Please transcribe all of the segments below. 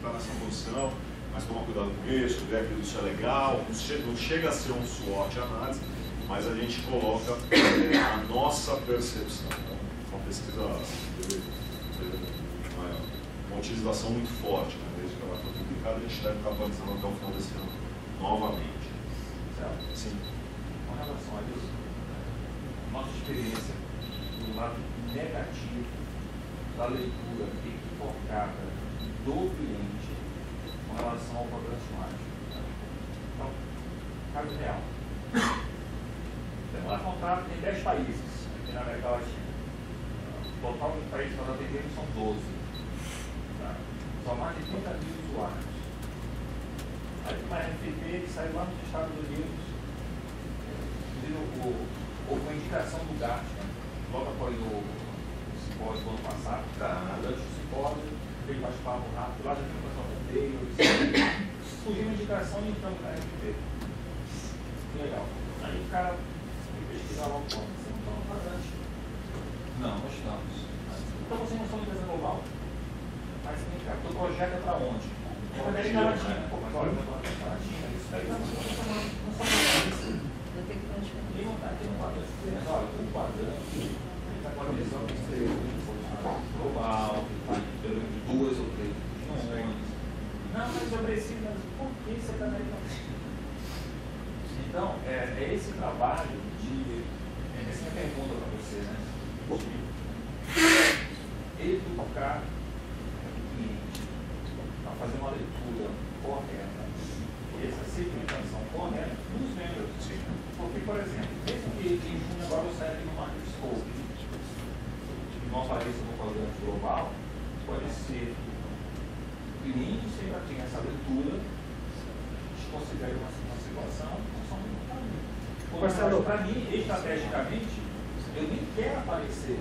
está nessa posição, mas toma cuidado com isso, vê que isso é legal, não chega a ser um SWOT análise, mas a gente coloca a nossa percepção. Então, uma pesquisa teve uma utilização muito forte, né? Desde que ela foi publicada, a gente deve estar atualizando até o final desse ano novamente. Certo? Sim. Com relação a isso, nossa experiência do lado negativo da leitura equivocada do cliente com relação ao quadrante mágico. Então, caso real. Temos lá contrato em 10 países aqui na América Latina. O total de países que nós atendemos são 12. Tá? São mais de 30 mil usuários. Aí tem uma RFP que sai lá nos Estados Unidos, houve uma indicação do Gartner, logo após o simpósio do ano passado, durante o simpósio, veio bate-papo rápido, lá já tem o pessoal da Taylor, surgiu uma indicação e entramos na RFP. Que legal. Aí o cara foi pesquisar lá o ponto, você não está no quadrante? Não, nós estamos. Então vocês não são de empresa global. Mas vem cá, o projeto é para onde? É para a América Latina. Pô, mas olha, para a América Latina, isso daí não são e não está aqui no quadrante. Olha, o quadrante está com a visão de ser global, de 2 ou 3 regiões. Não, mas eu preciso, mas por que você está na América Latina? Então, é esse trabalho de. Essa é a pergunta para você, né? De educar o cliente a fazer uma leitura correta, essa segmentação correta dos membros. Porque, por exemplo, mesmo que em junho agora eu saia aqui no Market Scope e não apareça no quadrante global, pode ser o cliente sempre tem essa leitura, considera uma situação, só um caminho. Para mim, estrategicamente, eu nem quero aparecer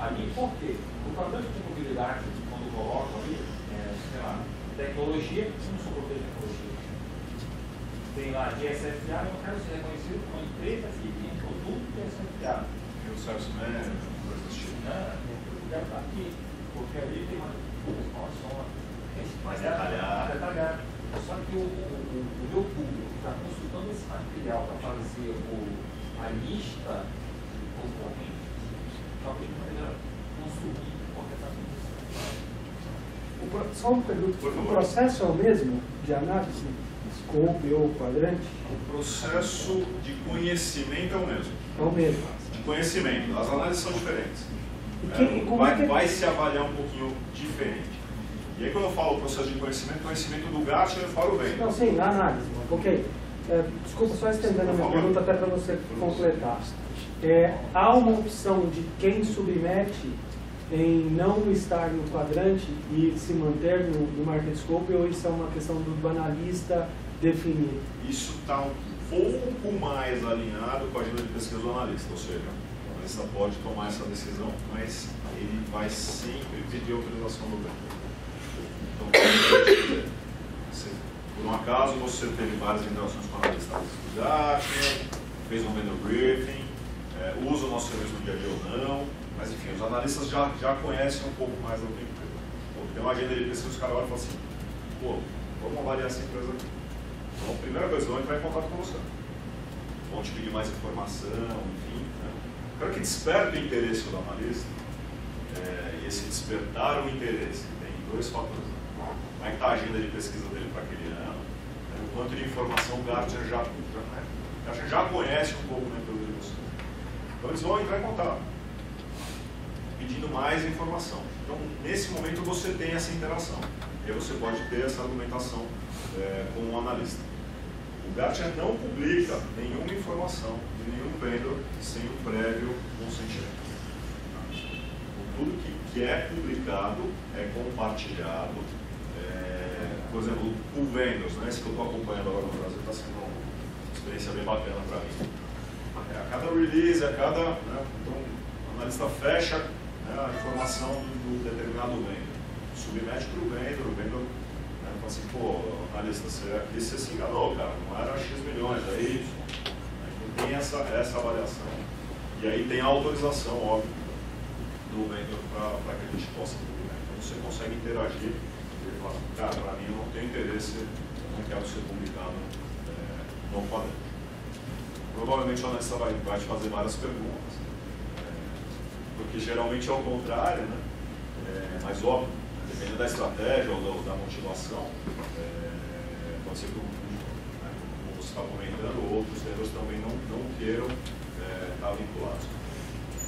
ali, por quê? O quadrante de mobilidade, quando coloco ali, sei lá, tecnologia, eu não sou professor de tecnologia. Tem lá de SFA, eu não quero ser reconhecido como uma empresa que tem produto de SFA. Eu service manager, coisa desse tipo. Eu quero estar aqui, porque ali tem uma informação mais detalhada. Só que o meu público está consultando esse material para fazer a lista de concorrentes, talvez de maneira consumir corretamente. Só uma pergunta, o processo é o mesmo de análise? Scope ou quadrante? O processo de conhecimento é o mesmo. É o mesmo. De conhecimento. As análises são diferentes. Vai se avaliar um pouquinho diferente. E aí quando eu falo processo de conhecimento do Gartner, eu falo bem. Não, sim, a análise. Ok. Desculpa, só estendendo a minha pergunta até para você completar. Há uma opção de quem submete em não estar no quadrante e se manter no Market Scope, ou isso é uma questão do analista definir? Isso está um pouco mais alinhado com a agenda de pesquisa do analista, ou seja, o analista pode tomar essa decisão, mas ele vai sempre pedir autorização do vendedor. Então, por um acaso, você teve várias interações com o analista do Gartner, fez um vendor briefing, usa o nosso serviço no dia a dia ou não, mas enfim, os analistas já conhecem um pouco mais da empresa. Tem uma agenda de pesquisa, os caras olham e falam assim, pô, vamos avaliar essa empresa aqui. Então, a primeira coisa, vão entrar em contato com você. Vão te pedir mais informação, enfim. Né? Quero que desperte o interesse do analista, e esse despertar o interesse tem 2 fatores. Como é que está a agenda de pesquisa dele para aquele ano? O quanto de informação o Gartner já conhece um pouco da empresa de você. Então eles vão entrar em contato, pedindo mais informação. Então, nesse momento, você tem essa interação. E aí você pode ter essa argumentação com o analista. O Gartner não publica nenhuma informação de nenhum vendor sem o prévio consentimento. Tudo que é publicado é compartilhado. Por exemplo, o Vendors, né, esse que eu estou acompanhando agora no Brasil, está sendo uma experiência bem bacana para mim. A cada release, então o analista fecha, né, a informação do determinado vendor, submete para o vendor, fala assim, pô, analista, aqui você se enganou, cara, não era X milhões, é Y. Então tem essa avaliação. E aí tem a autorização, óbvio, do vendor para que a gente possa publicar. Então você consegue interagir ele fala, cara, para mim eu não tenho interesse, eu não quero ser publicado no quadrante. Provavelmente o analista vai te fazer várias perguntas, porque geralmente é o contrário, né? Mas óbvio, dependendo da estratégia ou da motivação, pode ser que, como você está comentando, outros vendedores também não queiram estar vinculados.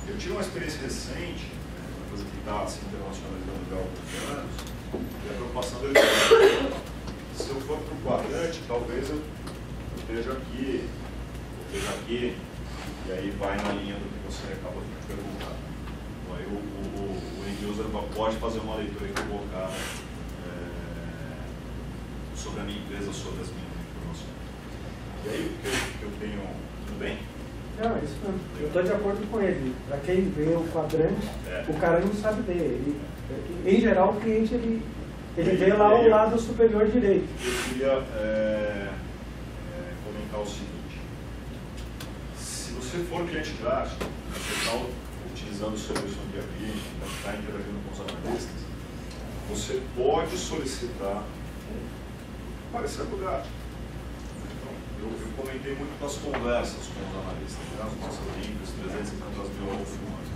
Eu tive uma experiência recente, uma coisa que está se internacionalizando já há alguns anos, e a preocupação dele é, se eu for para o quadrante, talvez eu esteja aqui, e aí vai na linha do que você acabou de perguntar. Então, aí o end-user pode fazer uma leitura equivocada sobre a minha empresa, sobre as minhas informações. E aí o que eu tenho... Tudo bem? Não, isso não. Eu estou de acordo com ele. Para quem vê o quadrante, o cara não sabe ver. Em geral, o cliente ele vê lá o lado superior direito. Eu queria comentar o seguinte. Se você for cliente grátis, você está utilizando o serviço no dia a dia, está interagindo com os analistas, você pode solicitar um parecer do grátis. Eu comentei muito das conversas com os analistas, né? As nossas INCREs, 300 e tantas mil reuniões.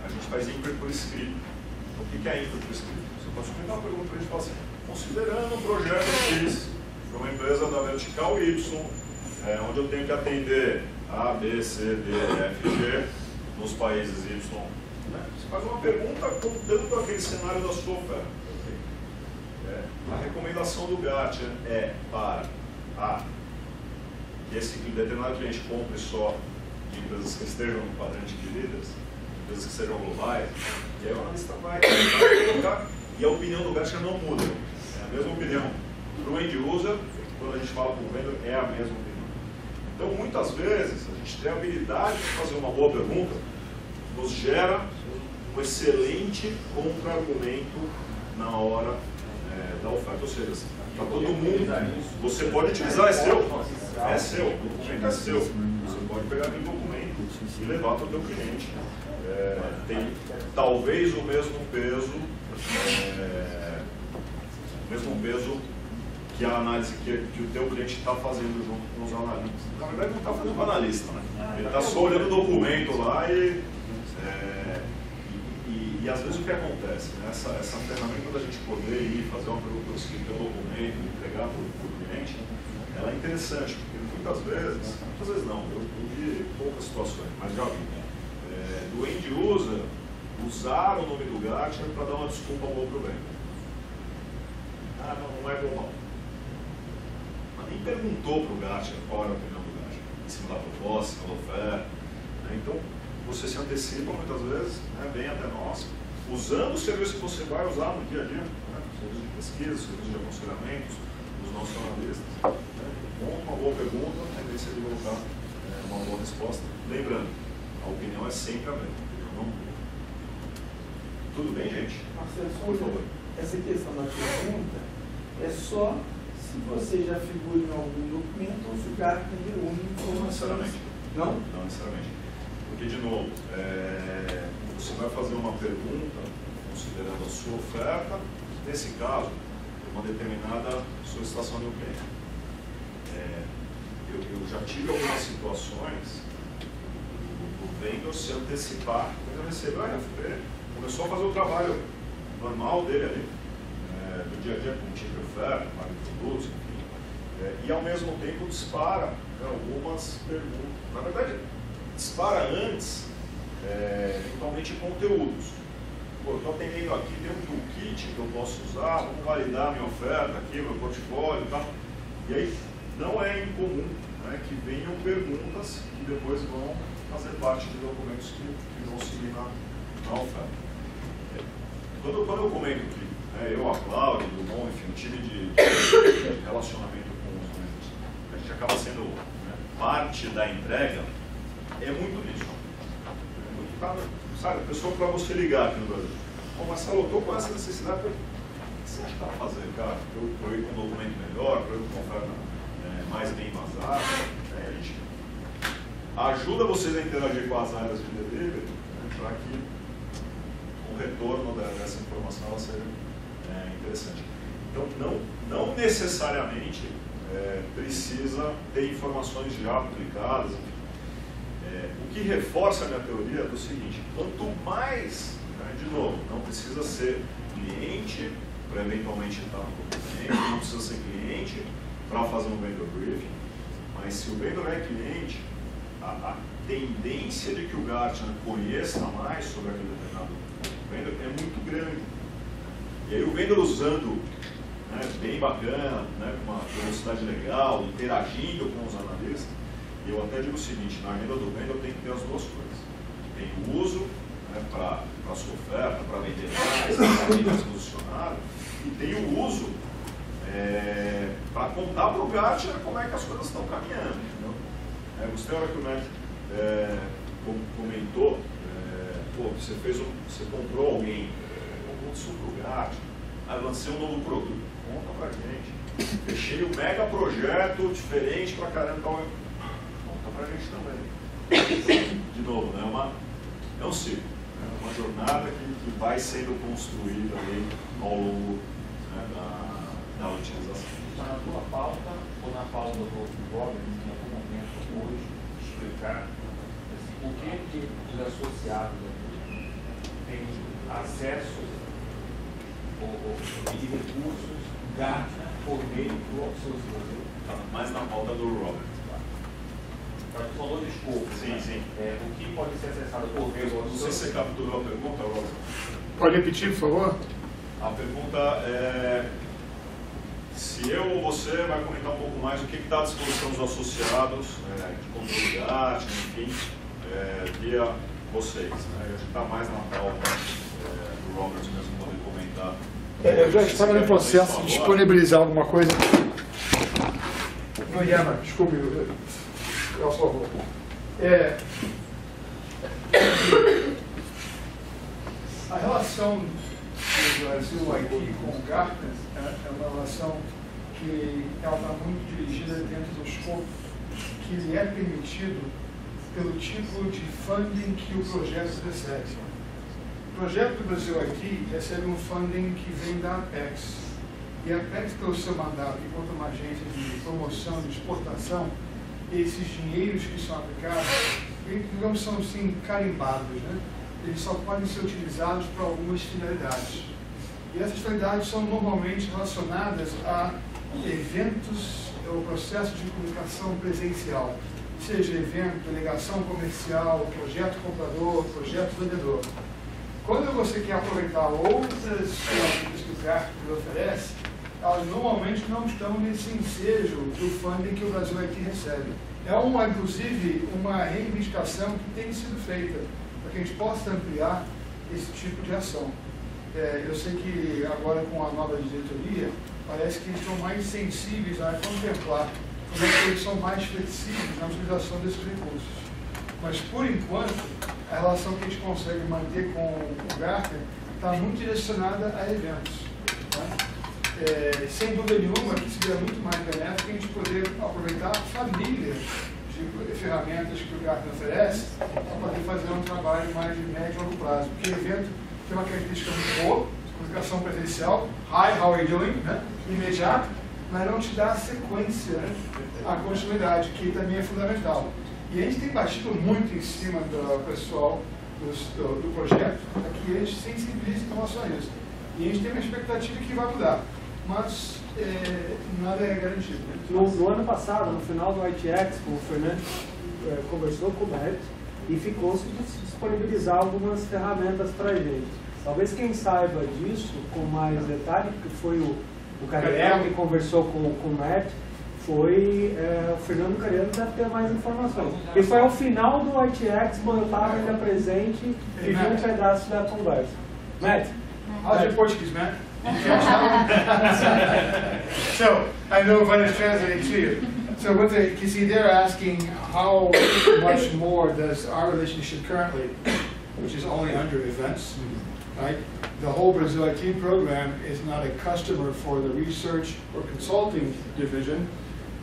A gente faz INCRE por escrito. Então, o que é INCRE por escrito? Você pode comentar uma pergunta para a gente e falar assim, considerando um projeto X para uma empresa da vertical Y, onde eu tenho que atender A, B, C, D, F, G, nos países Y. Você faz uma pergunta contando aquele cenário da sua oferta. A recomendação do GAT é para que esse determinado cliente compre só de empresas que estejam no quadrante de líderes, empresas que sejam globais, e aí o analista vai colocar, e a opinião do GAT não muda. É a mesma opinião. Para o end-user, quando a gente fala com o vendedor, é a mesma opinião. Então, muitas vezes, a gente tem a habilidade de fazer uma boa pergunta, nos gera um excelente contra-argumento na hora da oferta. Ou seja, para todo mundo, você pode utilizar, é seu, o documento é seu. Você pode pegar aquele documento e levar para o teu cliente. Tem talvez o mesmo peso, que a análise que o teu cliente está fazendo junto com os analistas. Na verdade, não está fazendo com o analista, né? Ele está só olhando o documento lá e às vezes o que acontece, né? Essa ferramenta da gente poder ir fazer uma pergunta escrita no documento e entregar para o cliente, ela é interessante, porque muitas vezes não, eu vi poucas situações, mas já vi, do end-user usar o nome do Gartner para dar uma desculpa ao outro bem. Não é bom não. Mas nem perguntou para o Gartner qual era a opinião do Gartner, em cima da proposta, em cima da oferta. Então, você se antecipa muitas vezes, vem até nós, usando o serviço que você vai usar no dia a dia, serviço de pesquisa, serviço de aconselhamento, dos nossos analistas. Monta uma boa pergunta, a tendência de colocar uma boa resposta. Lembrando, a opinião é sempre a mesma, a opinião não muda. Tudo bem, gente? Marcelo, por favor. Essa questão da pergunta é só se você já figura em algum documento ou se o Gartner reúne informações. Não necessariamente. Não? Não necessariamente. Porque, de novo, você vai fazer uma pergunta considerando a sua oferta, nesse caso, uma determinada solicitação do cliente. Eu já tive algumas situações do vendedor se antecipar, quando ele recebeu a RFP, começou a fazer o trabalho normal dele ali, do dia a dia, com tipo de oferta, com produtos, enfim, e ao mesmo tempo dispara algumas perguntas. Na verdade, dispara antes, eventualmente, conteúdos. Pô, eu estou atendendo aqui, tem um toolkit que eu posso usar, vamos validar minha oferta aqui, meu portfólio e tal. E aí, não é incomum que venham perguntas que depois vão fazer parte de documentos que vão seguir na oferta. Quando eu comento que eu, a Cláudia, o Dumont, enfim, um time de relacionamento com os clientes, a gente acaba sendo parte da entrega, é muito nisso. Sabe, a pessoa para você ligar aqui no Brasil. Marcelo, eu estou com essa necessidade. O que você acha que está fazendo, cara? Para eu ir com um documento melhor, para eu ir com uma oferta mais bem embasada. A gente ajuda vocês a interagir com as áreas de delivery para que o retorno dessa informação ela seja interessante. Então, não necessariamente precisa ter informações já publicadas. O que reforça a minha teoria é do seguinte: quanto mais, de novo, não precisa ser cliente para eventualmente estar no documento, não precisa ser cliente para fazer um vendor briefing, mas se o vendor é cliente, a tendência de que o Gartner conheça mais sobre aquele determinado vendor é muito grande. E aí o vendor usando, bem bacana, com uma velocidade legal, interagindo com os analistas, eu até digo o seguinte: na agenda do vendor tem que ter as duas coisas. Tem o uso para a sua oferta, para vender mais, para vender mais posicionado, e tem o uso para contar para o Gartner como é que as coisas estão caminhando. Gostei da hora que o Matt comentou, você comprou alguém, comprou isso para o Gartner, lancei um novo produto, conta para a gente, fechei um mega projeto diferente para caramba, conta para a gente também. De novo, é um ciclo, uma jornada que vai sendo construída ali ao longo da utilização. Está na tua pauta ou na pauta do Robert, em algum momento hoje, explicar o que os associados têm acesso de recursos Gartner por meio do Outsourcing Brasil? Está mais na pauta do Robert. São dois escopos. Sim. O que pode ser acessado por meio do Não sei se você capturou a pergunta, Robert. Pode repetir, por favor? A pergunta é se eu ou você vai comentar um pouco mais o que está à disposição dos associados, de controle Gartner, enfim, via vocês. Acho que está mais na pauta do Robert mesmo poder comentar. Eu já estava no processo de disponibilizar alguma coisa. Não, Iana, desculpe, por favor. A relação do Brasil aqui com o Gartner é uma relação que ela está muito dirigida dentro do escopo que lhe é permitido pelo tipo de funding que o projeto recebe. O projeto do Brasil IT recebe um funding que vem da Apex. E a Apex, pelo seu mandato, enquanto uma agência de promoção de exportação, esses dinheiros que são aplicados, digamos, são assim, carimbados, né? Eles só podem ser utilizados para algumas finalidades. E essas finalidades são normalmente relacionadas a eventos ou processos de comunicação presencial, seja evento, delegação comercial, projeto comprador, projeto vendedor. Quando você quer aproveitar outras ferramentas que o Gartner oferece, elas normalmente não estão nesse ensejo do funding que o Brasil IT recebe. É inclusive uma reivindicação que tem sido feita para que a gente possa ampliar esse tipo de ação. Eu sei que agora com a nova diretoria, parece que eles estão mais sensíveis a contemplar como é que eles são mais flexíveis na utilização desses recursos. Mas, por enquanto, a relação que a gente consegue manter com o Gartner está muito direcionada a eventos. Né? Sem dúvida nenhuma, que seria muito mais benéfico a gente poder aproveitar a família de ferramentas que o Gartner oferece para poder fazer um trabalho mais de médio e longo prazo. Porque o evento tem uma característica muito boa, comunicação presencial, hi, how are you doing, né? Imediato, mas não te dá a sequência, né? A continuidade, que também é fundamental. E a gente tem batido muito em cima do pessoal do projeto para que eles sensibilizem em relação a isso. E a gente tem uma expectativa que vai mudar, mas nada é garantido. Né? No ano passado, no final do IT Expo, o Fernando conversou com o Matt e ficou se disponibilizar algumas ferramentas para a gente. Talvez quem saiba disso com mais detalhe, porque foi o Carello que conversou com o Matt, foi o Fernando Carello, que deve ter mais informações. E foi ao final do IT Expo, eu estava ainda presente e vi um pedaço da conversa. Matt? How's your Portuguese, Matt? So, I know if I was translating to you. So you see, they're asking how much more does our relationship currently, which is only under events, right? The whole Brazil IT program is not a customer for the research or consulting division,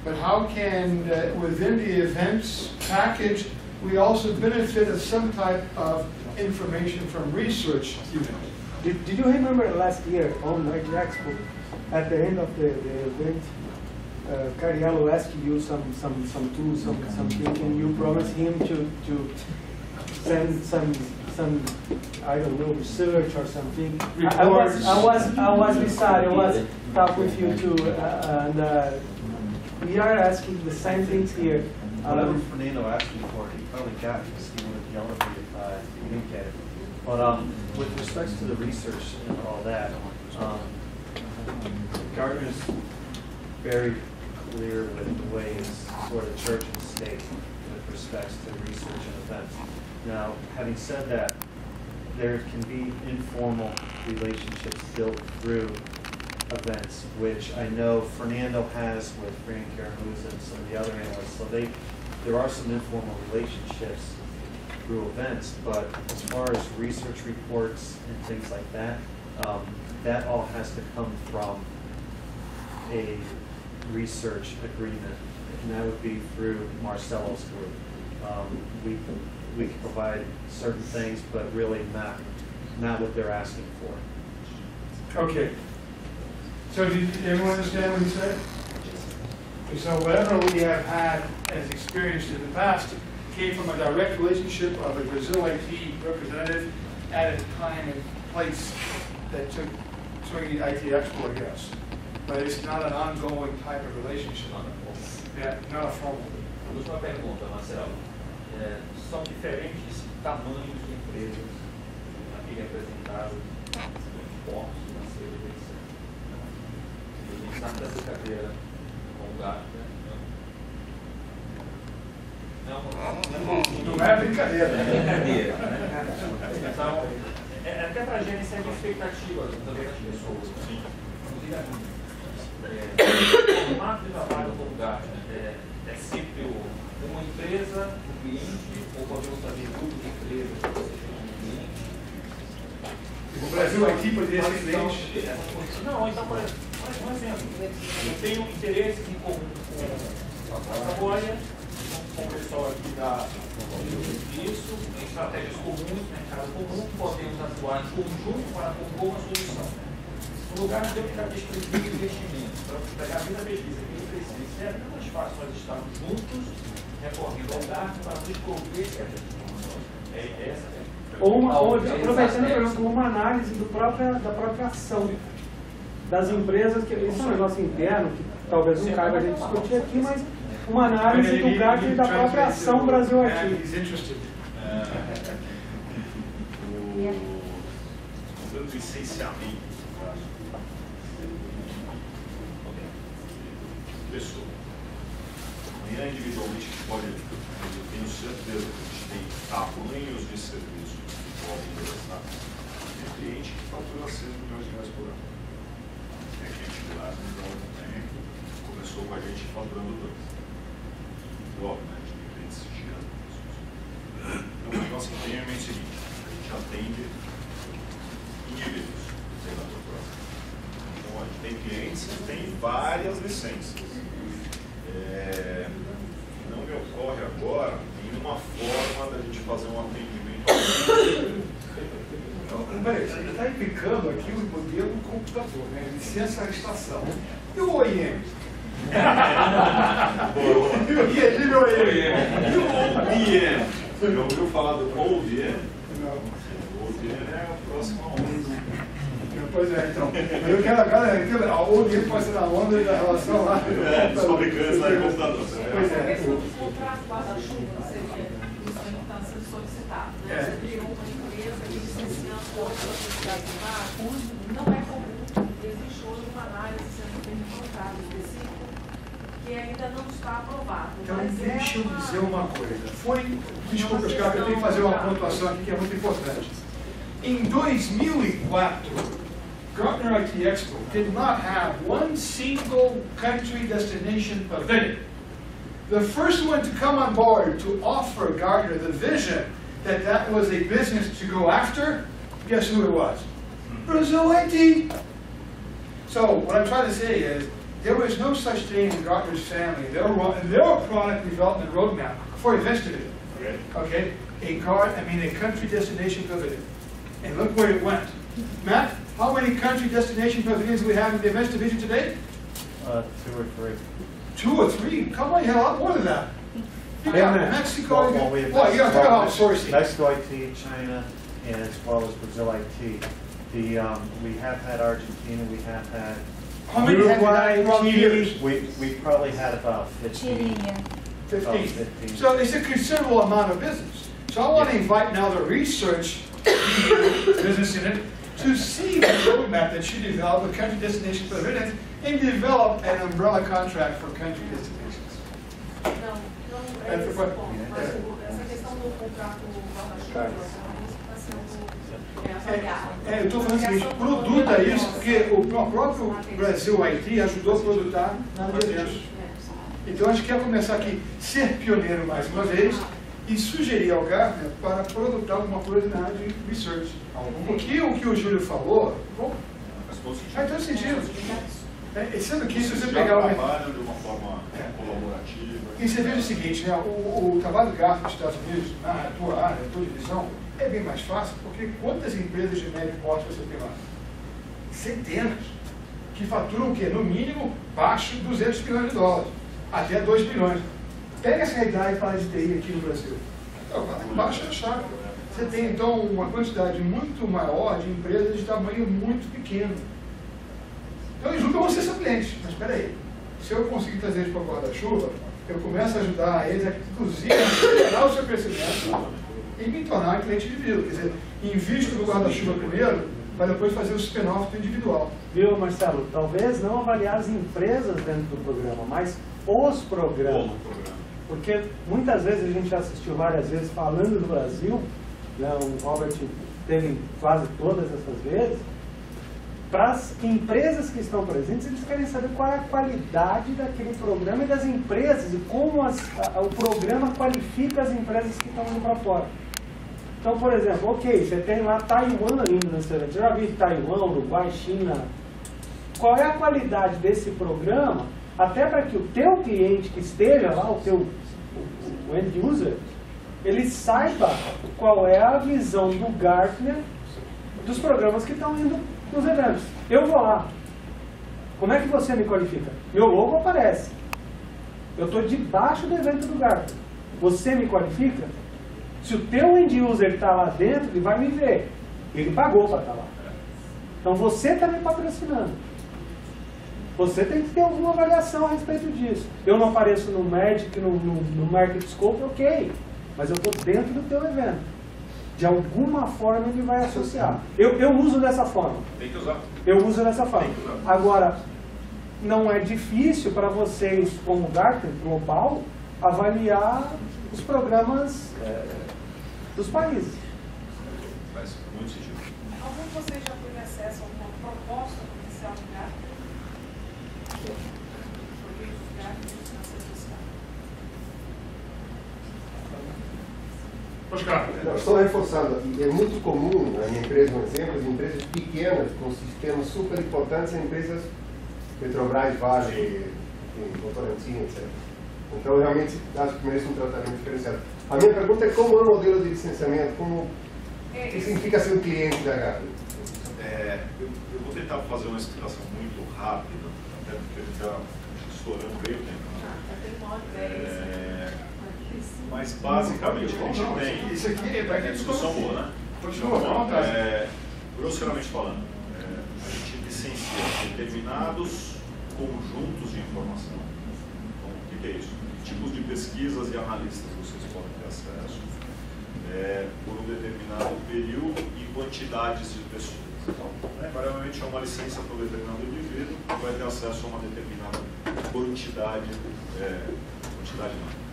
but how can, within the events package, we also benefit of some type of information from research unit? Did you remember last year on IT Expo, at the end of the event, Cariello asked you some tools, something, and you promised him to send some I don't know, research or something. I was beside, I was talking with you too, and we are asking the same things here. Whatever Fernando asked me for, he probably got it because he wanted the elevator if he didn't get it. But with respect to the research and all that, Gartner's very clear with the way it's sort of church and state with respects to research and events. Now, having said that, there can be informal relationships built through events, which I know Fernando has with Frank Caramuz and some of the other analysts. So there are some informal relationships through events, but as far as research reports and things like that, that all has to come from a research agreement, and that would be through Marcelo's group. We can provide certain things, but really not what they're asking for. Okay. So did everyone understand what he said? So whatever we have had as experienced in the past came from a direct relationship of a Brazil IT representative at a time and place that took Swinging IT Expo, I guess. But it's not an ongoing type of relationship. Yeah, not a formal. Última pergunta, Marcelo. São diferentes tamanhos de empresas aqui representadas, portos financeiros, etc. A gente está nessa brincadeira com o gato, né? Não é brincadeira. Então, até para gerenciar a expectativa também das pessoas. Inclusive a minha. O formato de trabalho com o gato é sempre uma empresa, um cliente, ou podemos fazer grupo de empresas que você tem um cliente. O Brasil aqui poderia ser cliente? Não, então, por exemplo, eu tenho interesses em comum com a Saboia, com o pessoal aqui da isso, em estratégias comuns, mercado comum, podemos atuar em conjunto para compor uma solução. No lugar de eu ficar pesquisando investimento, para pegar a vida pesquisa que eu preciso, é muito mais fácil nós estarmos juntos, recorrendo ao GARP para nos prover essas informações. É essa aproveitando, por exemplo, uma análise da própria ação das empresas, que isso é um negócio interno, que talvez não caiba a gente discutir aqui, mas uma análise do GARP e da própria ação Brasil IT. O licenciamento pessoa. Amanhã, individualmente, a gente pode, eu tenho certeza que a gente tem tamanhos de serviço que podem interessar. Tem cliente que fatura 6 milhões de reais por ano. Tem cliente que lá começou com a gente faturando 2. Óbvio, né? A gente tem clientes gigantes. Então, o negócio que tem é o seguinte: a gente atende indivíduos, tem na corporação. Então, a gente tem clientes que têm várias licenças. Não me ocorre agora nenhuma forma da gente fazer um atendimento. Peraí, você está implicando aqui o modelo do computador, né? Licença estação. E o OEM? E o OEM? Já ouviu falar do OVM? Não. O OVM é a próxima onda. Pois é, então. Eu quero agora, a OEM pode ser na onda da relação lá. Os fabricantes lá de computador. Pois é. A questão do contrato guarda-chuva seria isso que está sendo solicitado. Né? Você criou uma empresa que licenciando outras atividades de marco, não é comum. Existe hoje uma análise sendo feita de contrato específico que ainda não está aprovado. Então, deixa eu dizer uma coisa. Desculpa, Oscar, eu tenho que fazer uma pontuação aqui que é muito importante. Em 2004, Gartner IT Expo did not have one single country destination pavilion. The first one to come on board to offer Gartner the vision that was a business to go after, guess who it was? Brazil IT. So what I'm trying to say is, there was no such thing in Gartner's family, their product development roadmap for investigative. Okay, a country destination pavilion, and look where it went. Matt, how many country destination pavilions do we have in the events division today? 2 or 3. 2 or 3? Come on, you had a lot more than that. You got Mexico, Well, we have well, you got to talk about sourcing. Mexico IT, China, and as well as Brazil IT. We have had Argentina, we have had How many have you had throughout the years? we probably had about 15. About 15. 15. So it's a considerable amount of business. So I want to invite now the research business unit to see the roadmap that you develop with country destination pavilions and develop an umbrella contract for country destinations. Não, não é esse ponto, mas essa questão do contrato guarda-chuva está sendo avaliada. Eu estou falando o seguinte, produta isso, porque o próprio Brasil IT ajudou a produtar nada disso. Então a gente quer começar aqui, ser pioneiro mais uma vez, e sugerir ao Gartner para produtar alguma coisa na área de research. O que o Júlio falou, faz todo sentido. Sendo que se você pegar o trabalho de uma forma colaborativa. E você veja o seguinte, né, o trabalho do Gartner nos Estados Unidos, na tua área, na tua divisão, é bem mais fácil, porque quantas empresas de médio porte você tem lá? Centenas. Que faturam o quê? No mínimo, baixo de 200 bilhões de dólares. Até 2 bilhões. Pega essa realidade para a de TI aqui no Brasil. Então, baixa a chave. Você tem, então, uma quantidade muito maior de empresas de tamanho muito pequeno. Então, eles nunca vão ser seu cliente. Mas, espera aí, se eu conseguir trazer eles para o guarda-chuva, eu começo a ajudar eles, inclusive, a acelerar o seu crescimento e me tornar um cliente indivíduo. Quer dizer, invisto no guarda-chuva primeiro, para depois fazer o spin-off do individual. Viu, Marcelo? Talvez não avaliar as empresas dentro do programa, mas os programas. Porque muitas vezes a gente já assistiu várias vezes falando do Brasil, né, o Robert teve quase todas essas vezes, para as empresas que estão presentes, eles querem saber qual é a qualidade daquele programa e das empresas e como o programa qualifica as empresas que estão indo para fora. Então, por exemplo, ok, você tem lá Taiwan indo nesse evento, já vi Taiwan, Uruguai, China. Qual é a qualidade desse programa, até para que o teu cliente que esteja lá, o end user, ele saiba qual é a visão do Gartner dos programas que estão indo nos eventos. Eu vou lá. Como é que você me qualifica? Meu logo aparece. Eu estou debaixo do evento do Gartner. Você me qualifica? Se o teu end user está lá dentro, ele vai me ver. Ele pagou para estar lá. Então você está me patrocinando. Você tem que ter alguma avaliação a respeito disso. Eu não apareço no Magic, no Market Scope, ok. Mas eu estou dentro do teu evento. De alguma forma ele vai associar. Eu uso dessa forma. Tem que usar. Eu uso dessa forma. Agora, não é difícil para vocês, como Gartner Global, avaliar os programas dos países. Faz muito sentido. Algum de vocês já teve acesso a uma proposta comercial do Gartner? Não, só reforçando, é muito comum na minha empresa, um exemplo, as empresas pequenas com sistemas super importantes, empresas Petrobras, Vale, Votorantim, etc. Então, realmente, acho que merece um tratamento diferenciado. A minha pergunta é como é o modelo de licenciamento, o que significa ser um cliente da Gartner? Eu vou tentar fazer uma explicação muito rápida, até porque ele está estourando bem o tempo. Mas basicamente a gente tem. Isso aqui é discussão boa, né? Continua, grosseiramente falando, a gente licencia determinados conjuntos de informação. Então, o que é isso? Tipos de pesquisas e analistas vocês podem ter acesso por um determinado período e quantidades de pessoas. Então, invariavelmente é uma licença para um determinado indivíduo que vai ter acesso a uma determinada quantidade,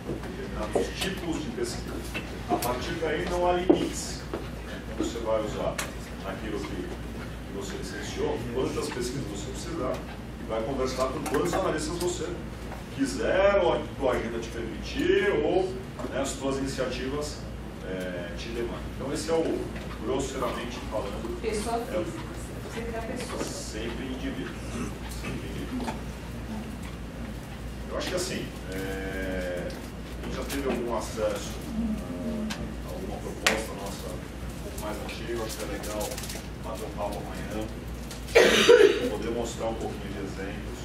determinados tipos de pesquisa. A partir daí não há limites. Então você vai usar aquilo que você licenciou, quantas pesquisas você precisar, e vai conversar com quantos analistas você quiser, ou a tua agenda te permitir, ou as tuas iniciativas te demandam. Então esse é o, grosseiramente falando, pessoa física. Sempre a pessoa. Sempre indivíduo. Sempre indivíduo. Eu acho que assim, a gente já teve algum acesso a alguma proposta nossa um pouco mais antiga, acho que é legal bater um papo amanhã, poder mostrar um pouquinho de exemplos.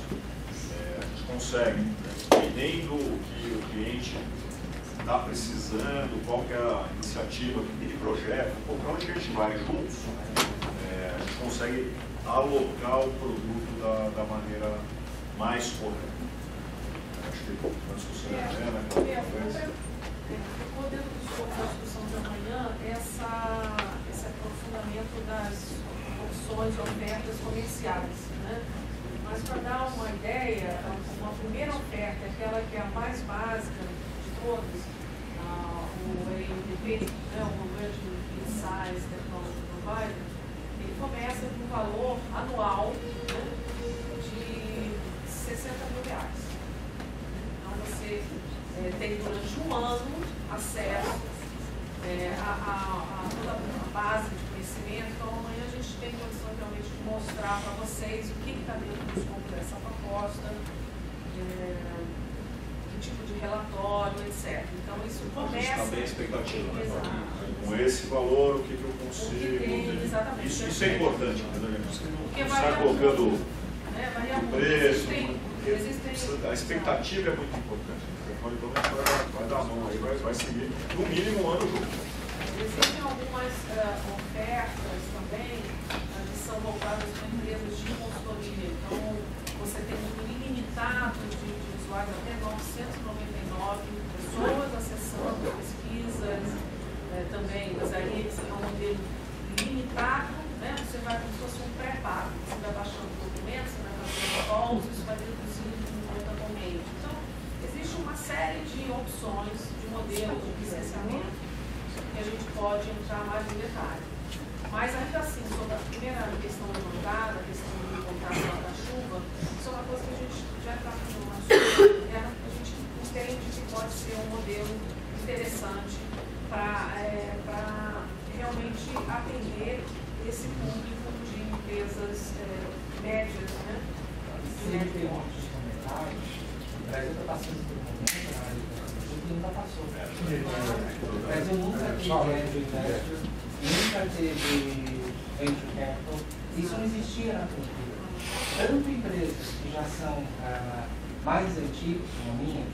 A gente consegue, né? Entendendo o que o cliente está precisando, qual que é a iniciativa, que projeto, para onde que a gente vai juntos, a gente consegue alocar o produto da maneira mais correta. Acho que uma discussão dentro do escopo da discussão de amanhã, esse aprofundamento das opções e ofertas comerciais, né? Mas para dar uma ideia, uma primeira oferta, aquela que é a mais básica de todas, o AMPP, né, o Emerging Insights Technology Provider, ele começa com um valor anual, né, de R$60 mil. Então você tem durante um ano acesso a toda a base de conhecimento. Então amanhã a gente tem condição realmente de mostrar para vocês o que está dentro do escopo dessa proposta, que tipo de relatório, etc. Então isso começa... Está bem expectativa, né? Exato. Com esse valor, o que eu consigo... Exatamente. Isso é importante, entendeu? Porque Você está colocando varia muito. preço, Existem a expectativa é muito importante. Então vai dar a mão aí, vai seguir no mínimo um ano junto. Existem algumas ofertas também que são voltadas para empresas de consultoria. Então, você tem um ilimitado de usuários, até 999 pessoas acessando pesquisas também, mas aí é um modelo ilimitado, né? Você vai como se fosse um pré-pago. Você vai baixando documentos, você vai fazendo calls, isso vai reduzindo anualmente. Então, existe uma série de opções de modelo de licenciamento que a gente pode entrar mais em detalhe. Mas ainda assim, sobre a primeira questão levantada, a questão do contato da chuva, isso é uma coisa que a gente já está fazendo uma estudo, a gente entende que pode ser um modelo interessante para realmente atender esse público de empresas médias, né? Sempre tem muitos comentários. O Brasil está passando por um momento, a gente nunca passou. O Brasil nunca teve angel investor, nunca teve venture capital. Isso não existia na cultura. Tanto empresas que já são mais antigas, como a minha,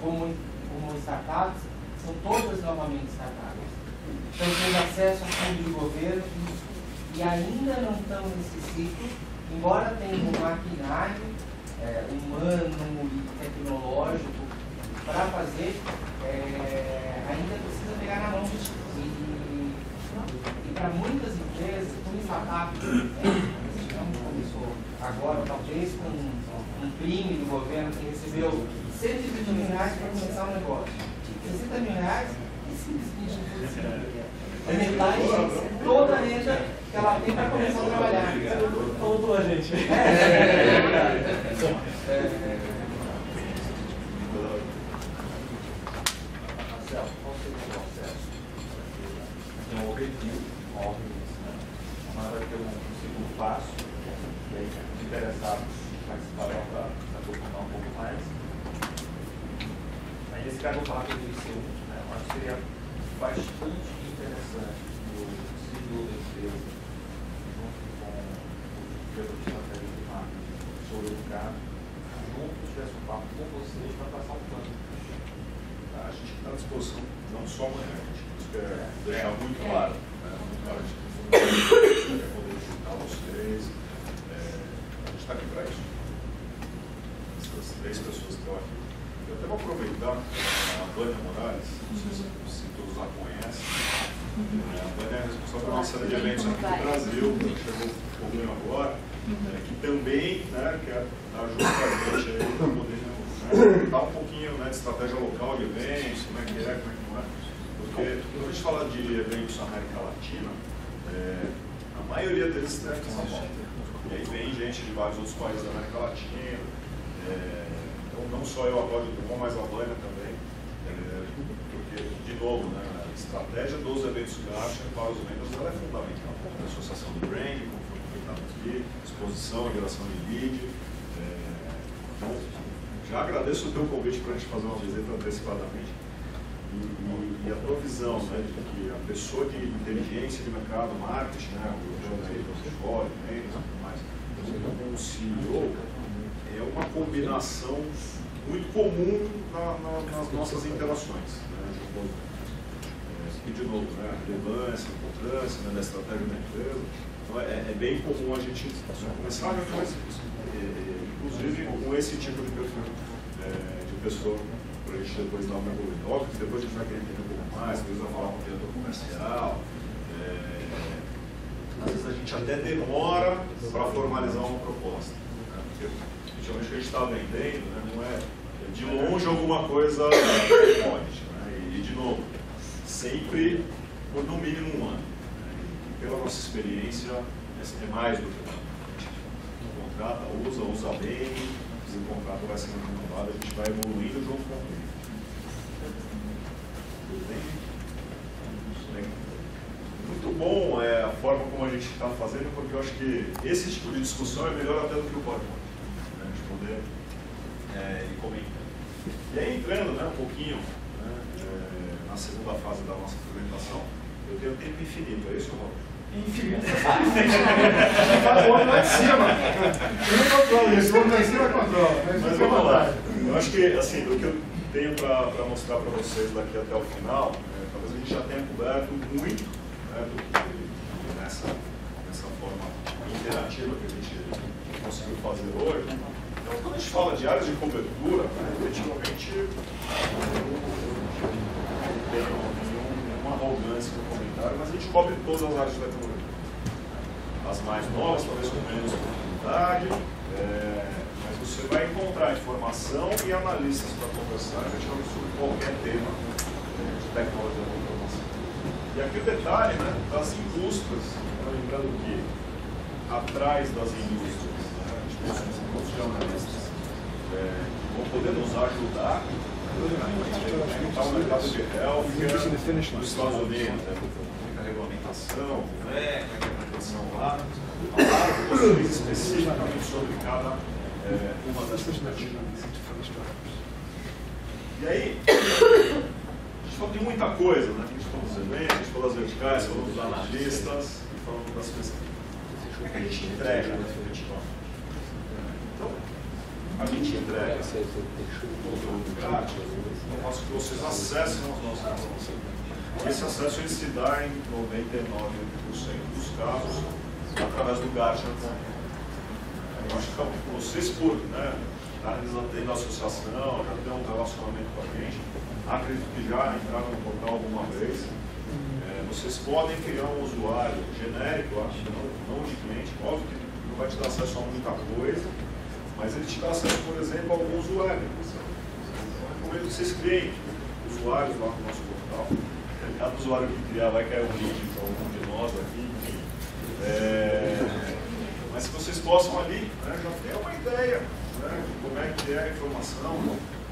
como startups, são todas novamente startups. Então, têm acesso a fundo de governo e ainda não estão nesse ciclo, embora tenham um maquinário humano e tecnológico para fazer, ainda precisa pegar na mão. E para muitas empresas, como startup, começou agora, talvez com um prêmio do governo que recebeu R$130 mil para começar um negócio. R$60 mil e simplesmente é metade de toda a renda que ela tem para começar a trabalhar. Faltou a gente. Marcelo, qual seria o processo? Tem um objetivo, óbvio, mas vai ter um segundo passo, e aí os interessados participarão para aprofundar um pouco mais. Aí nesse caso eu vou falar que eu deve ser eu acho que seria bastante interessante o ciclo da empresa, junto com o diretor de estratégia de marketing, sobre o mercado, juntos tivesse um papo com vocês para passar um plano. A gente está à disposição, não só amanhã, a gente quer deixar muito claro, muito claro, a gente quer poder juntar os três, a gente está aqui para isso. Essas três pessoas que estão aqui. Eu até vou aproveitar a Vânia Morales, não sei se todos a conhecem. A Vânia é responsável pela série de eventos aqui no Brasil, que chegou um pouquinho agora, que também quer ajudar a gente aí para poder dar um pouquinho de estratégia local de eventos, como é que não é. Porque quando a gente fala de eventos na América Latina, a maioria deles está em São Paulo. E aí vem gente de vários outros países da América Latina. Então, não só eu agora, mas a Vânia também, porque, de novo, a estratégia dos eventos Gartner para os vendas ela é fundamental. A associação do brand, como foi comentado aqui, exposição, geração de lead. Então, já agradeço o teu convite para a gente fazer uma visita antecipadamente. E a tua visão, né, de que a pessoa de inteligência de mercado, marketing, né, o aí do portfólio, né, e tudo mais, como CEO, é uma combinação muito comum nas nossas interações. Né, e de novo, né, a relevância, a importância, né, da estratégia da empresa. Então é bem comum a gente começar com esse, inclusive com esse tipo de perfil de pessoa, para a gente depois dar uma evoluída. Óbvio que depois a gente vai querer entender um pouco mais, depois vai falar com o diretor comercial. Às vezes a gente até demora para formalizar uma proposta. Né, porque geralmente o que a gente está vendendo, né, não é de longe alguma coisa commodity. Né, e de novo, sempre por no mínimo um ano. E pela nossa experiência, é mais do que um ano. A gente contrata, usa bem, se o contrato vai sendo renovado, a gente vai evoluindo junto com o cliente. Tudo bem? Muito bom a forma como a gente está fazendo, porque eu acho que esse tipo de discussão é melhor até do que o PowerPoint. Né? A gente poder ir comentando. E aí entrando, né, um pouquinho, na segunda fase da nossa apresentação, eu tenho tempo infinito, é isso, Roberto? Infinito. O homem lá de cima. Eu não controlo isso, o homem lá em cima controla. Mas vamos lá. Eu acho que, assim, do que eu tenho para mostrar para vocês daqui até o final, talvez a gente já tenha coberto muito, né, do que nessa forma interativa que a gente conseguiu fazer hoje. Então, quando a gente fala de áreas de cobertura, efetivamente, tem uma arrogância no comentário, mas a gente cobre todas as áreas de tecnologia. As mais novas, talvez com menos profundidade, mas você vai encontrar informação e analistas para conversar efetivamente sobre qualquer tema de tecnologia da informação. E aqui o detalhe, né, das indústrias, lembrando que atrás das indústrias, a gente tem esses grupos de analistas que vão poder nos ajudar está o mercado de healthcare nos Estados Unidos, muita regulamentação, como é que é a proteção lá, falar coisas especificamente sobre cada uma dessas atividades. E aí, a gente falou de muita coisa, né? A gente falou dos eventos, a gente falou das verticais, falou dos analistas e falou das pesquisas. O que a gente entrega, efetivamente? Então, a gente entrega o conteúdo grátis, eu faço que vocês acessem os nossos canais. Esse acesso ele se dá em 99% dos casos através do Gartner. Eu acho que vocês, por estarem tendo associação, já têm um relacionamento com a gente, acredito que já entraram no portal alguma vez. Vocês podem criar um usuário genérico, não de cliente, óbvio que não vai te dar acesso a muita coisa, mas ele te dá acesso, por exemplo, a alguns web. Então, eu recomendo que vocês criem usuários lá no nosso portal. Cada usuário que criar vai cair um link para algum de nós aqui. Mas que vocês possam ali, né, já ter uma ideia, né, de como é que é a informação.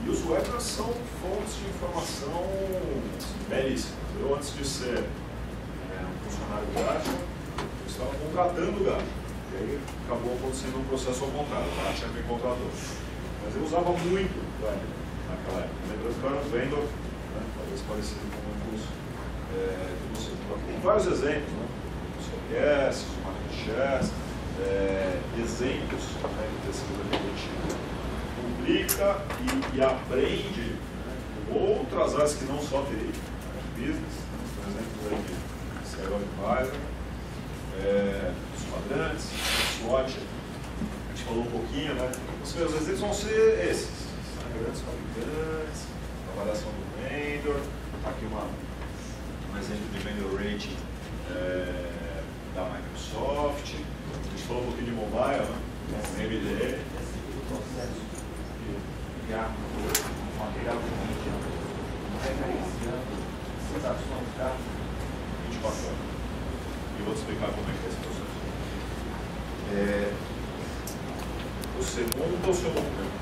E os webinars são fontes de informação belíssimas. Eu, antes de ser um funcionário do Gartner, eu estava contratando o Gartner. E aí acabou acontecendo um processo ao contrário, o Gartner me contratou. Mas eu usava muito o webinar naquela época. Lembrando que eu era um vendor, né, talvez parecido com muitos de vocês. Tem vários exemplos, né? O Socialcast, o Market exemplos, né, de pesquisa que a gente publica e aprende, né, com outras áreas que não só TI, business, né, por exemplo, de CRO Advisor, os quadrantes, o SWOT, a gente falou um pouquinho, né? Os meus exemplos vão ser esses, né, grandes fabricantes, avaliação do vendor, aqui um exemplo de vendor rating da Microsoft, a gente falou um pouquinho de mobile, né? MD. Criar um material de mídia, referenciando as ações da 24 horas. E eu vou te explicar como é que é esse processo. Você monta o seu documento.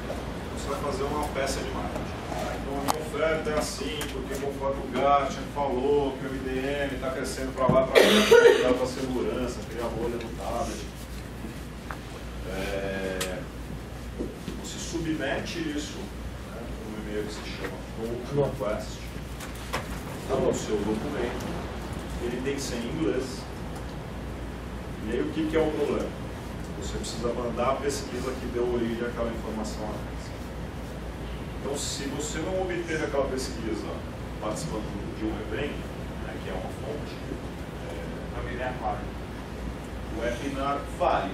Você vai fazer uma peça de marketing. Então a minha oferta é assim, porque conforme o Gartner falou que o MDM está crescendo para lá, para cá, para segurança, criar bolha no tablet. Você submete isso, né, no e-mail que se chama pull request. o seu documento, ele tem que ser em inglês. E aí o que é o problema? Você precisa mandar a pesquisa que deu origem àquela informação antes. Então, se você não obter aquela pesquisa participando de um evento, né, que é uma fonte, Para mim é claro. o webinar vale.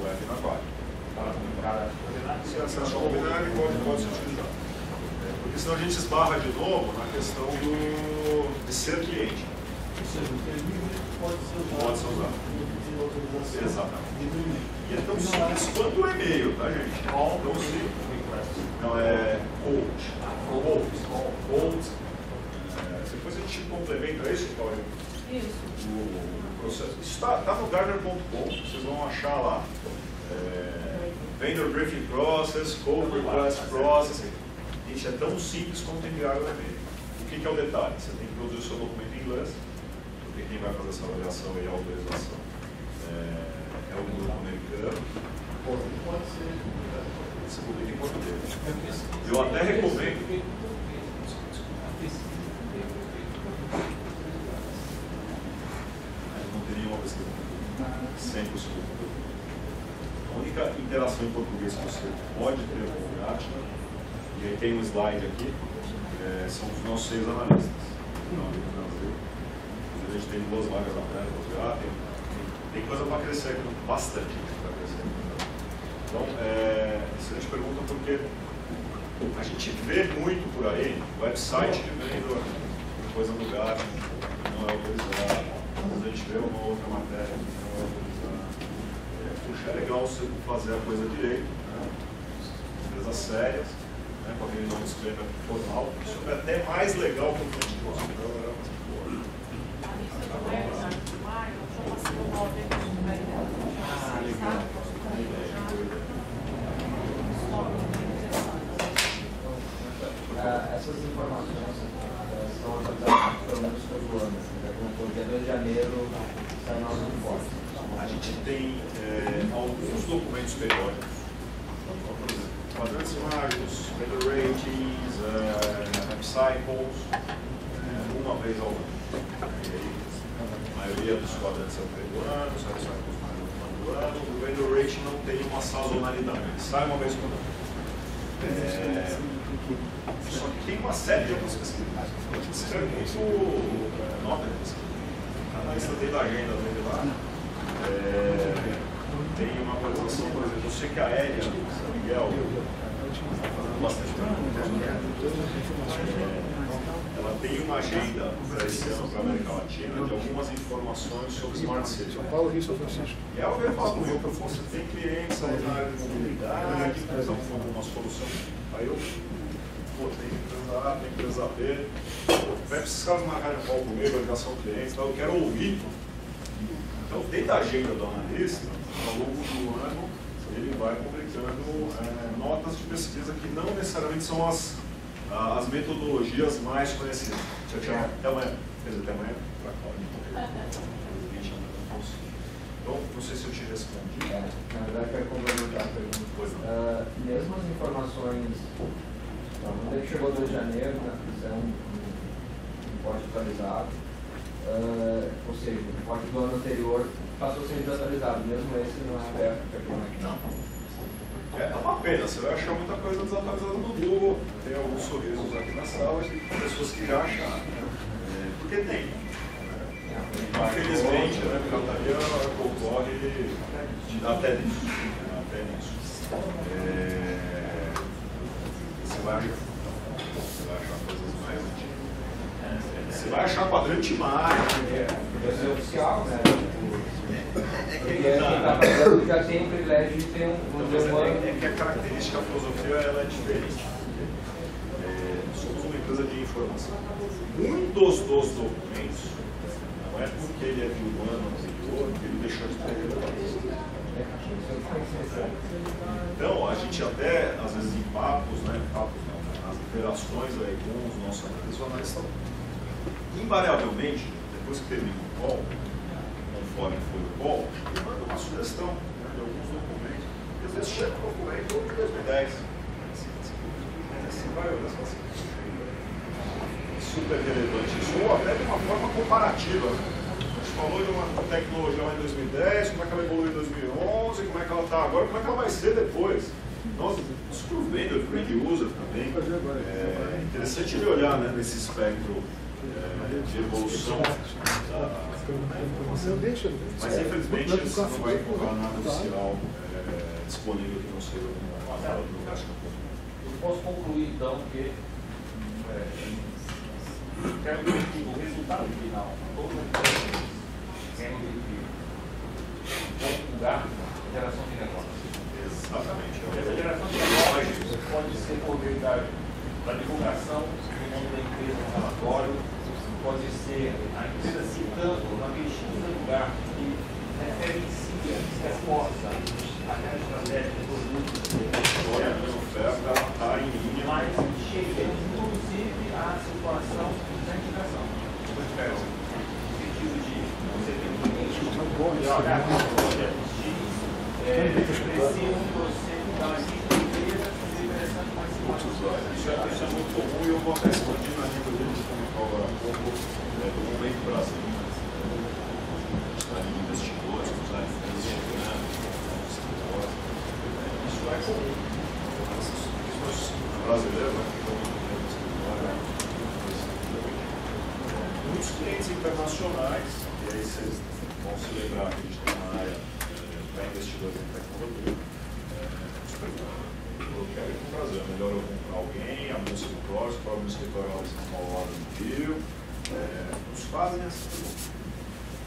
O webinar vale. Para comunicar as coordenadas. Se você achar um webinar, ele pode ser utilizado. Porque senão a gente esbarra de novo na questão de ser cliente. Ou seja, o termo pode ser usado. Pode ser usado. Exatamente. E é tão simples quanto o e-mail, tá, gente? Tão simples. Não, é Cold. Depois a gente complementa isso, Cláudio. Isso. O processo. Isso está no Gartner.com, vocês vão achar lá. Vendor Briefing Process, Code Request Process. Gente, é tão simples quanto enviar o e-mail. O que é o detalhe? Você tem que produzir o seu documento em inglês, porque quem vai fazer essa avaliação e a autorização é o grupo americano. Pode ser. Você publica em português. Eu até recomendo. Não tem nenhuma pesquisa. 100%. A única interação em português que você pode ter com o Gartner, e aí tem um slide aqui, são os nossos 6 analistas. Então, aqui no Brasil, a gente tem 2 vagas abertas já, tem coisa para crescer aqui, bastante para crescer. Então, excelente pergunta, porque a gente vê muito por aí, website de vendedor, coisa no Gartner, não é autorizado. Às vezes a gente vê uma outra matéria que não é autorizada. Puxa, é legal você fazer a coisa direito, né? Empresas sérias, né? Com aquele nome disclaimer formal. Isso é até mais legal que o cliente de você. Essas informações são atualizadas pelo menos todo ano. No dia 2 de janeiro sai novos informes. A gente tem alguns documentos periódicos, por exemplo, quadrantes mágicos, vendor ratings, cycles, uma vez ao ano. A maioria dos quadrantes é o primeiro ano, os cycles mais no final do ano. O vendor rating não tem uma sazonalidade, ele sai uma vez por ano. Só que tem uma série de outras pesquisas. A gente escreve muito nota de pesquisa. A analista tem da agenda dele lá. Tem uma atualização, por exemplo, eu sei que a Hélia, São Miguel, está fazendo bastante perguntas. Ela tem uma agenda para esse ano para a América Latina de algumas informações sobre Smart City. São Paulo, Rio, São Francisco. E ela veio falar comigo, você tem clientes aí na área de mobilidade, que estão com uma solução. Aí eu, tem empresa A, tem empresa B, pede esses caras marcarem um call comigo, ligação ao cliente, eu quero ouvir. Então, dentro da agenda do analista, ao longo do ano, ele vai publicando notas de pesquisa que não necessariamente são as metodologias mais conhecidas. Tchau, tchau. Até amanhã. Quer dizer, até amanhã, para cá. Então, não sei se eu te respondi. Na verdade, quero complementar a pergunta. Mesmo as informações, quando ele chegou 2 de janeiro, né, isso é um reporte atualizado, ou seja, o reporte do ano anterior passou a ser desatualizado, mesmo esse não é aberto para quem não. É uma pena, você vai achar muita coisa desatualizada no Google, tem alguns sorrisos aqui na sala, de pessoas que já acharam, porque tem. Infelizmente, a pirataria ocorre até nisso. Você vai achar coisas mais antigas. Você vai achar quadrante mágico. Deve ser oficial, né? Porque quem está fazendo já tem o privilégio de ter É que a característica da filosofia ela é diferente. Somos uma empresa de informação. Muitos dos documentos, não é porque ele é de um ano anterior que ele deixou de ter relevância. Então, a gente até, às vezes, em papos, nas interações aí com os nossos analistas, invariavelmente, depois que termina o call, conforme foi o call, ele manda uma sugestão de alguns documentos. E às vezes chega um documento de 2010. Assim vai olhar assim. super relevante isso, ou até de uma forma comparativa. A gente falou de uma tecnologia lá em 2010, como é que ela evoluiu em 2011, como é que ela está agora, como é que ela vai ser depois. Nós, super vendor, free user também, é interessante ele olhar, né, nesse espectro de evolução da informação. Mas infelizmente você não vai encontrar nada oficial disponível que não seja no Caixa Econômica. Eu posso concluir então que quero que o resultado final, todo o sendo que lugar de geração de negócios. Exatamente. Essa geração de negócios pode ser por meio da divulgação do nome da empresa no relatório, pode ser a empresa citando na pesquisa do lugar que referencia, reforça até a estratégia de produtos. Olha, a minha oferta está em linha. Mas chega inclusive à situação da indicação. No sentido de você ter um cliente e olhar para o projeto X, precisa um processo da lista de empresas que é interessante mais Isso é muito comum e eu vou até expandir na língua deles como agora há pouco, do momento Brasil. Estarem investidores, estarem investigando, isso é comum. Brasileiro, né? Muitos clientes internacionais, e aí vocês vão se lembrar que a gente tem uma área para investidores em tecnologia. Eu quero ir para o Brasil, é melhor eu comprar alguém, abrir um escritório, se for abrir um escritório lá em São Paulo, no Rio. Nos fazem essa pergunta.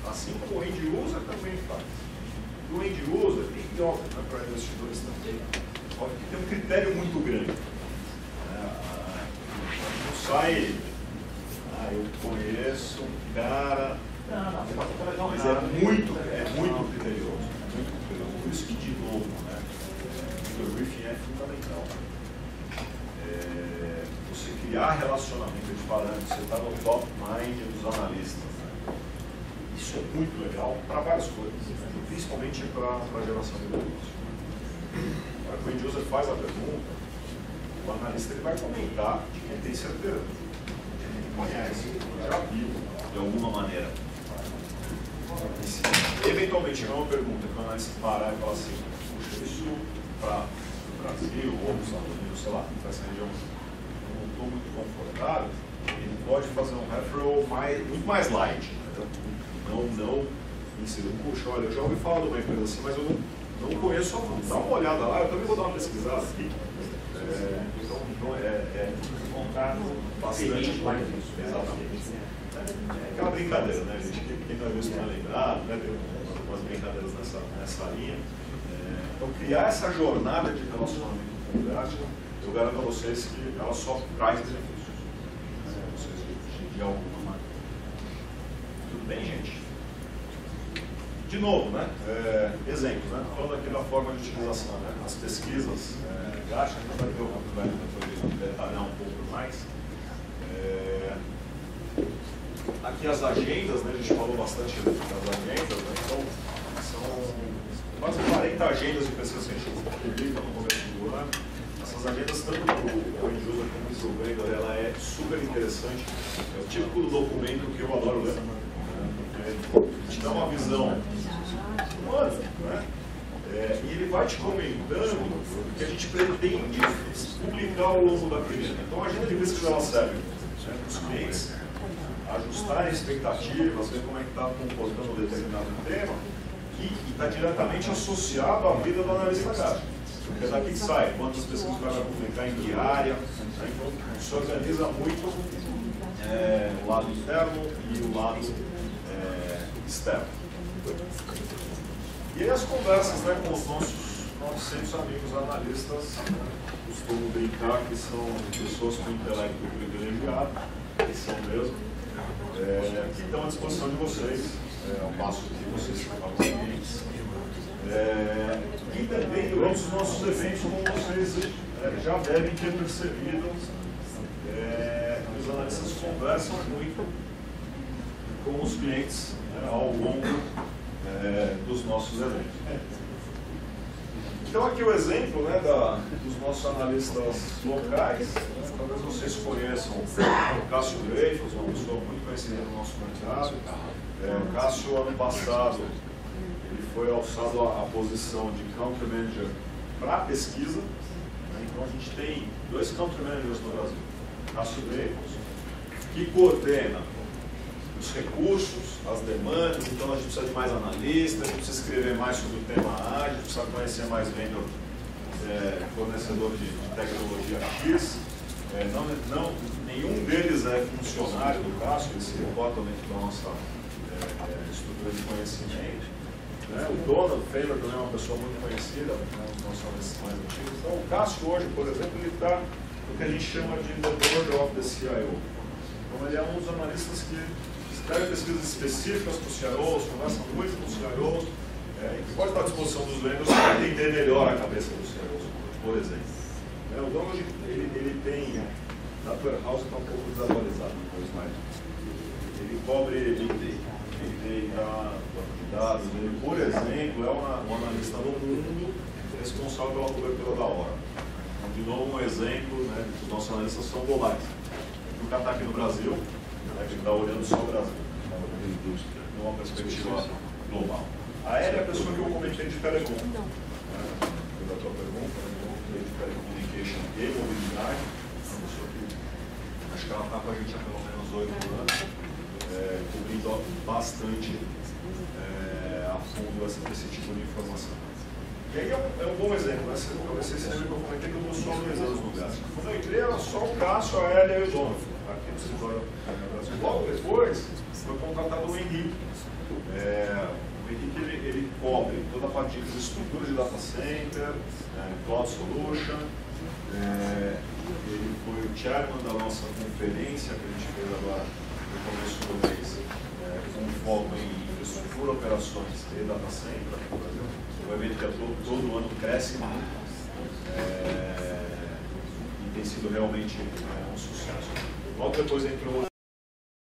Assim como o end user também faz. E o end user, e óbvio, né, para investidores também, óbvio que tem um critério muito grande. Não sai, eu conheço um cara, mas é muito criterioso. Por isso que, de novo, né, o briefing é fundamental. Você criar relacionamento de parâmetros, você está no top mind dos analistas. Né? Isso é muito legal para várias coisas, né? Principalmente para a geração de negócio. Quando o end user faz a pergunta, o analista ele vai comentar de quem tem certeza, de quem conhece, já viu de alguma maneira. E se eventualmente tiver uma pergunta que o analista parar e falar assim, puxa, isso para o Brasil ou para os Estados Unidos, sei lá, para essa região, não estou muito confortável, ele pode fazer um referral muito mais light. Não inserido. Puxa, olha, eu já ouvi falar de uma empresa assim, mas eu não conheço a fundo. Dá uma olhada lá, eu também vou dar uma pesquisada aqui. Então é contato bastante mais difícil. Exatamente. É aquela brincadeira, né, gente? Quem não viu vai lembrar, né? Tem umas brincadeiras nessa linha. Então, criar essa jornada de relacionamento com o grátis, eu garanto a vocês que ela só traz benefícios. Vocês de alguma maneira. Tudo bem, gente? De novo, né? Exemplos, né? Falando aqui da forma de utilização, né? As pesquisas GACHA, a gente vai ter uma oportunidade de detalhar um pouco mais. Aqui as agendas, né? A gente falou bastante das agendas, né? Então, são quase 40 agendas de pesquisa científica que publicam no começo do ano. Essas agendas, tanto para o end user como para o vendor, ela é super interessante. É o típico do documento que eu adoro ler. Porque te dá uma visão humana, né? E ele vai te comentando o que a gente pretende publicar ao longo da primeira. Então a agenda de pesquisa ela serve para os clientes ajustarem expectativas, ver como é que está comportando um determinado tema e está diretamente associado à vida do analista GACHA. Porque é daqui que sai, quantas pesquisas o cara vai publicar, em que área. Né? Então isso organiza muito o lado interno e o lado externo. E aí as conversas, né, com os nossos 900 amigos analistas, costumo brincar que são pessoas com intelecto privilegiado, que são mesmo, que estão à disposição de vocês, ao passo que vocês ficam clientes. E também durante os nossos eventos, como vocês já devem ter percebido, os analistas conversam muito com os clientes ao longo dos nossos eventos. Então aqui o exemplo, né, dos nossos analistas locais, né, talvez vocês conheçam o Cássio Dreyfus, uma pessoa muito conhecida no nosso mercado. O Cássio, ano passado, ele foi alçado à posição de Country Manager para pesquisa, né, então a gente tem 2 Country Managers no Brasil. Cássio Dreyfus, que coordena os recursos, as demandas, então a gente precisa de mais analistas, a gente precisa escrever mais sobre o tema A, a gente precisa conhecer mais vendedor, fornecedor de tecnologia X. Nenhum deles é funcionário do Cássio, eles se reportam dentro da nossa estrutura de conhecimento. O Donald Faber também é uma pessoa muito conhecida, os nossos analistas mais antigos. Então o Cássio hoje, por exemplo, ele está no que a gente chama de The Board of the CIO. Então ele é um dos analistas que escreve pesquisas específicas para os CIOs, conversa muito com os CIOs, e pode estar à disposição dos vendedores para entender melhor a cabeça dos CIOs, por exemplo. O Donald, ele tem, da Warehouse está um pouco desatualizado no slide. Ele cobre Big Data, banco de dados, ele, por exemplo, é um analista no mundo responsável pela cobertura da hora. Então, de novo, um exemplo, né, os nossos analistas são globais. O cara está aqui no Brasil, que está olhando só o Brasil, numa perspectiva global. A Hélia é a pessoa que eu comentei de telecom. Da tua pergunta, de telecommunication e mobilidade, uma pessoa que acho que ela está com a gente há pelo menos 8 anos, cobrindo bastante a fundo esse tipo de informação. E aí é um bom exemplo, né? Esse exemplo que eu comentei que eu estou só 2 anos no Cássio. Quando eu entrei era só o Cássio, a Hélia e o Jonathan, aqui no escritório do Brasil. Logo depois foi contratado o Henrique. O Henrique ele cobre toda a parte de infraestrutura de data center, cloud solution. Ele foi o chairman da nossa conferência que a gente fez agora no começo do mês, com foco em infraestrutura, operações e data center aqui no Brasil. Um evento que todo ano cresce muito e tem sido realmente um sucesso. Logo depois entrou